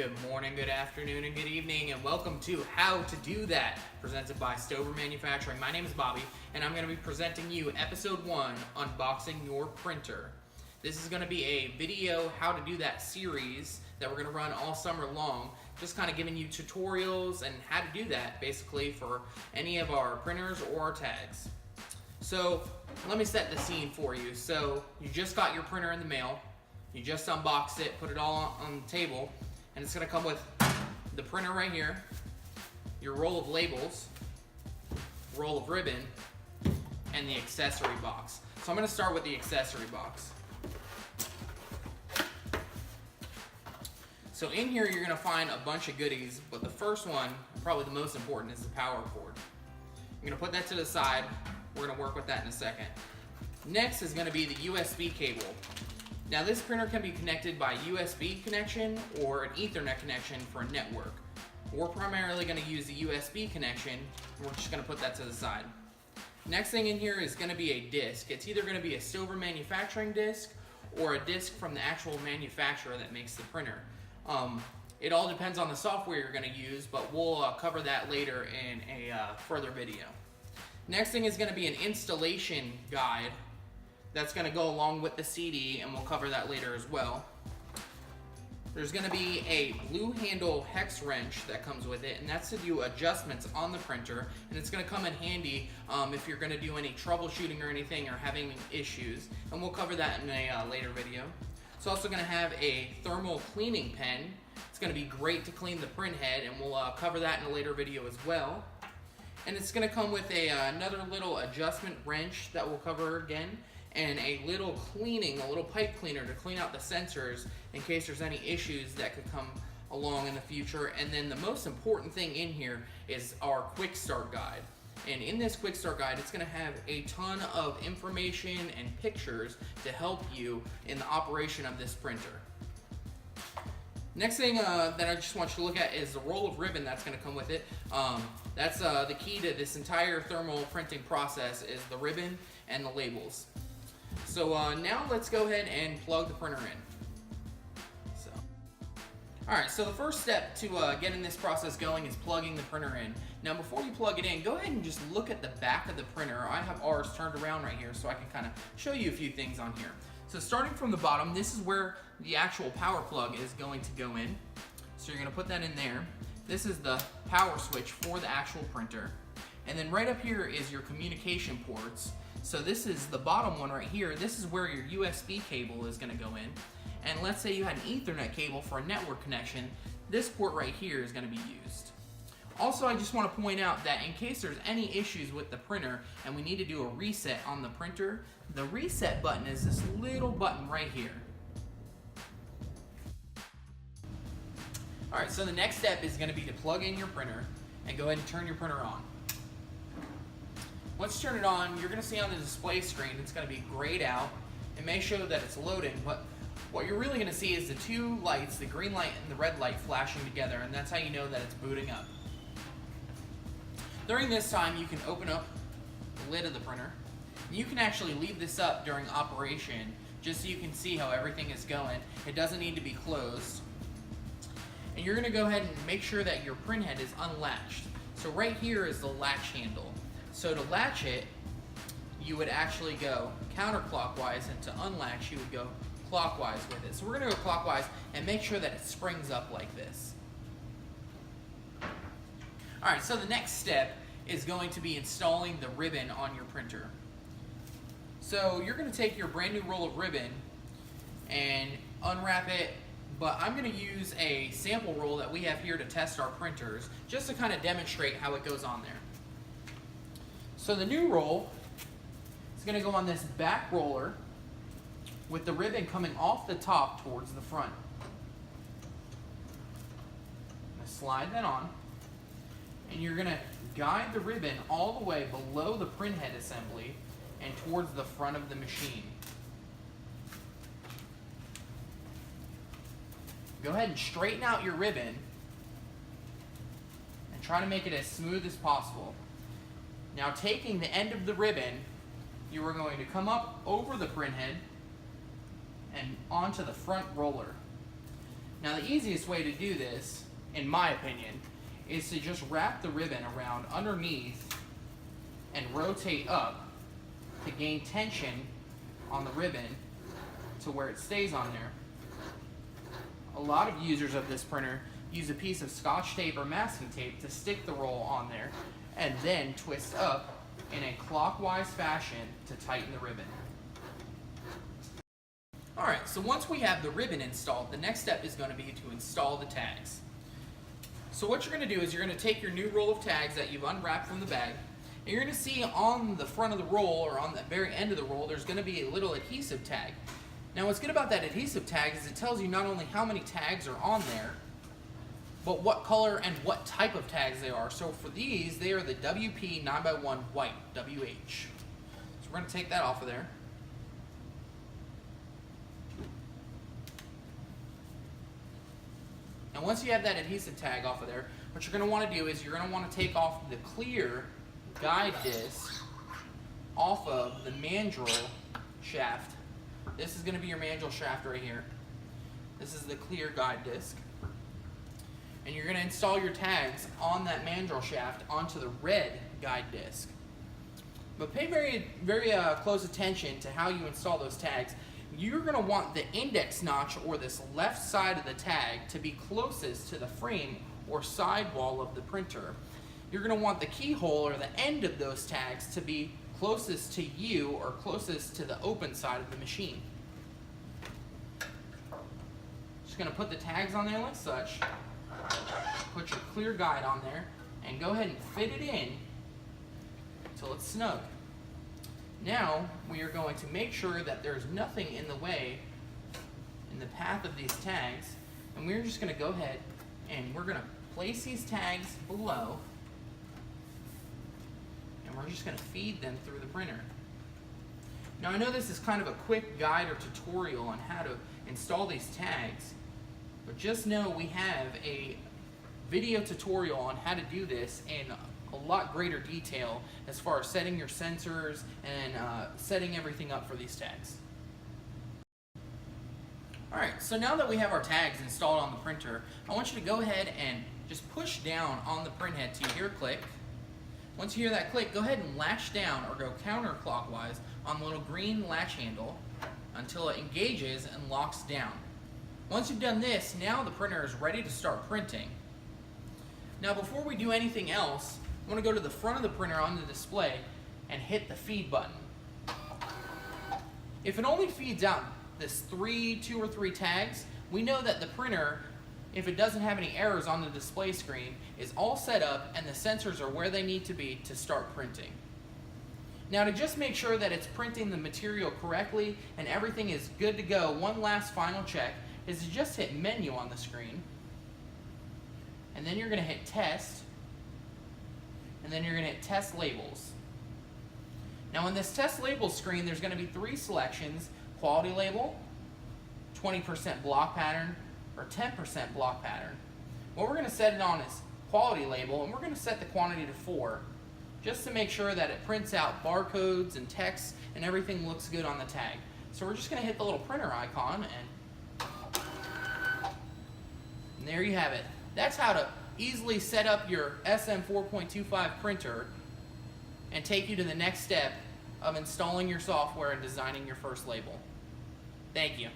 Good morning, good afternoon, and good evening, and welcome to How to Do That, presented by Stover Manufacturing. My name is Bobby, and I'm going to be presenting you episode 1, Unboxing Your Printer. This is going to be a video How to Do That series that we're going to run all summer long, just kind of giving you tutorials and how to do that, basically, for any of our printers or our tags. So, let me set the scene for you. So, you just got your printer in the mail, you just unboxed it, put it all on the table, and it's going to come with the printer right here, your roll of labels, roll of ribbon, and the accessory box. So I'm going to start with the accessory box. So in here you're going to find a bunch of goodies, but the first one, probably the most important, is the power cord. I'm going to put that to the side. We're going to work with that in a second. Next is going to be the USB cable. Now this printer can be connected by USB connection or an Ethernet connection for a network. We're primarily going to use the USB connection, and we're just going to put that to the side. Next thing in here is going to be a disc. It's either going to be a Stover Manufacturing disc or a disc from the actual manufacturer that makes the printer. It all depends on the software you're going to use, but we'll cover that later in a further video. Next thing is going to be an installation guide that's going to go along with the CD, and we'll cover that later as well. There's going to be a blue handle hex wrench that comes with it, and that's to do adjustments on the printer, and it's going to come in handy if you're going to do any troubleshooting or anything or having issues, and we'll cover that in a later video. It's also going to have a thermal cleaning pen. It's going to be great to clean the print head, and we'll cover that in a later video as well. And it's going to come with another little adjustment wrench that we'll cover again, and a little pipe cleaner to clean out the sensors in case there's any issues that could come along in the future. And then the most important thing in here is our quick start guide. And in this quick start guide, it's going to have a ton of information and pictures to help you in the operation of this printer. Next thing that I just want you to look at is the roll of ribbon that's going to come with it. That's the key to this entire thermal printing process, is the ribbon and the labels. So now let's go ahead and plug the printer in. Alright, so the first step to getting this process going is plugging the printer in. Now before you plug it in, go ahead and just look at the back of the printer. I have ours turned around right here so I can kind of show you a few things on here. So starting from the bottom, this is where the actual power plug is going to go in. So you're going to put that in there. This is the power switch for the actual printer. And then right up here is your communication ports. So this is the bottom one right here. This is where your USB cable is going to go in. And let's say you had an Ethernet cable for a network connection. This port right here is going to be used. Also, I just want to point out that in case there's any issues with the printer and we need to do a reset on the printer, the reset button is this little button right here. Alright, so the next step is going to be to plug in your printer and go ahead and turn your printer on. Once you turn it on, you're going to see on the display screen it's going to be grayed out. It may show that it's loading, but what you're really going to see is the two lights, the green light and the red light, flashing together, and that's how you know that it's booting up. During this time, you can open up the lid of the printer. You can actually leave this up during operation just so you can see how everything is going. It doesn't need to be closed. And you're going to go ahead and make sure that your print head is unlatched. So right here is the latch handle. So to latch it, you would actually go counterclockwise, and to unlatch, you would go clockwise with it. So we're going to go clockwise and make sure that it springs up like this. Alright, so the next step is going to be installing the ribbon on your printer. So you're going to take your brand new roll of ribbon and unwrap it, but I'm going to use a sample roll that we have here to test our printers, just to kind of demonstrate how it goes on there. So the new roll is going to go on this back roller with the ribbon coming off the top towards the front. I'm going to slide that on, and you're going to guide the ribbon all the way below the print head assembly and towards the front of the machine. Go ahead and straighten out your ribbon and try to make it as smooth as possible. Now, taking the end of the ribbon, you are going to come up over the print head and onto the front roller. Now the easiest way to do this, in my opinion, is to just wrap the ribbon around underneath and rotate up to gain tension on the ribbon to where it stays on there. A lot of users of this printer use a piece of Scotch tape or masking tape to stick the roll on there and then twist up in a clockwise fashion to tighten the ribbon. Alright, so once we have the ribbon installed, the next step is going to be to install the tags. So what you're going to do is you're going to take your new roll of tags that you've unwrapped from the bag, and you're going to see on the front of the roll, or on the very end of the roll, there's going to be a little adhesive tag. Now what's good about that adhesive tag is it tells you not only how many tags are on there, but what color and what type of tags they are. So for these, they are the WP 9x1 white, WH. So we're going to take that off of there. And once you have that adhesive tag off of there, what you're going to want to do is you're going to want to take off the clear guide disc off of the mandrel shaft. This is going to be your mandrel shaft right here. This is the clear guide disc. And you're going to install your tags on that mandrel shaft onto the red guide disc. But pay very close attention to how you install those tags. You're going to want the index notch, or this left side of the tag, to be closest to the frame or sidewall of the printer. You're going to want the keyhole, or the end of those tags, to be closest to you or closest to the open side of the machine. Just going to put the tags on there like such. Put your clear guide on there and go ahead and fit it in until it's snug. Now we are going to make sure that there's nothing in the way, in the path of these tags, and we're just going to go ahead and we're going to place these tags below, and we're just going to feed them through the printer. Now I know this is kind of a quick guide or tutorial on how to install these tags, but just know we have a video tutorial on how to do this in a lot greater detail as far as setting your sensors and setting everything up for these tags. Alright, so now that we have our tags installed on the printer, I want you to go ahead and just push down on the printhead till you hear a click. Once you hear that click, go ahead and latch down or go counterclockwise on the little green latch handle until it engages and locks down. Once you've done this, now the printer is ready to start printing. Now before we do anything else, I want to go to the front of the printer on the display and hit the feed button. If it only feeds out this 2 or 3 tags, we know that the printer, if it doesn't have any errors on the display screen, is all set up and the sensors are where they need to be to start printing. Now to just make sure that it's printing the material correctly and everything is good to go, one last final check is to just hit menu on the screen, and then you're going to hit test, and then you're going to hit test labels. Now on this test labels screen, there's going to be 3 selections: quality label, 20% block pattern, or 10% block pattern. What we're going to set it on is quality label, and we're going to set the quantity to 4 just to make sure that it prints out barcodes and text and everything looks good on the tag. So we're just going to hit the little printer icon, and there you have it. That's how to easily set up your SM4.25 printer and take you to the next step of installing your software and designing your first label. Thank you.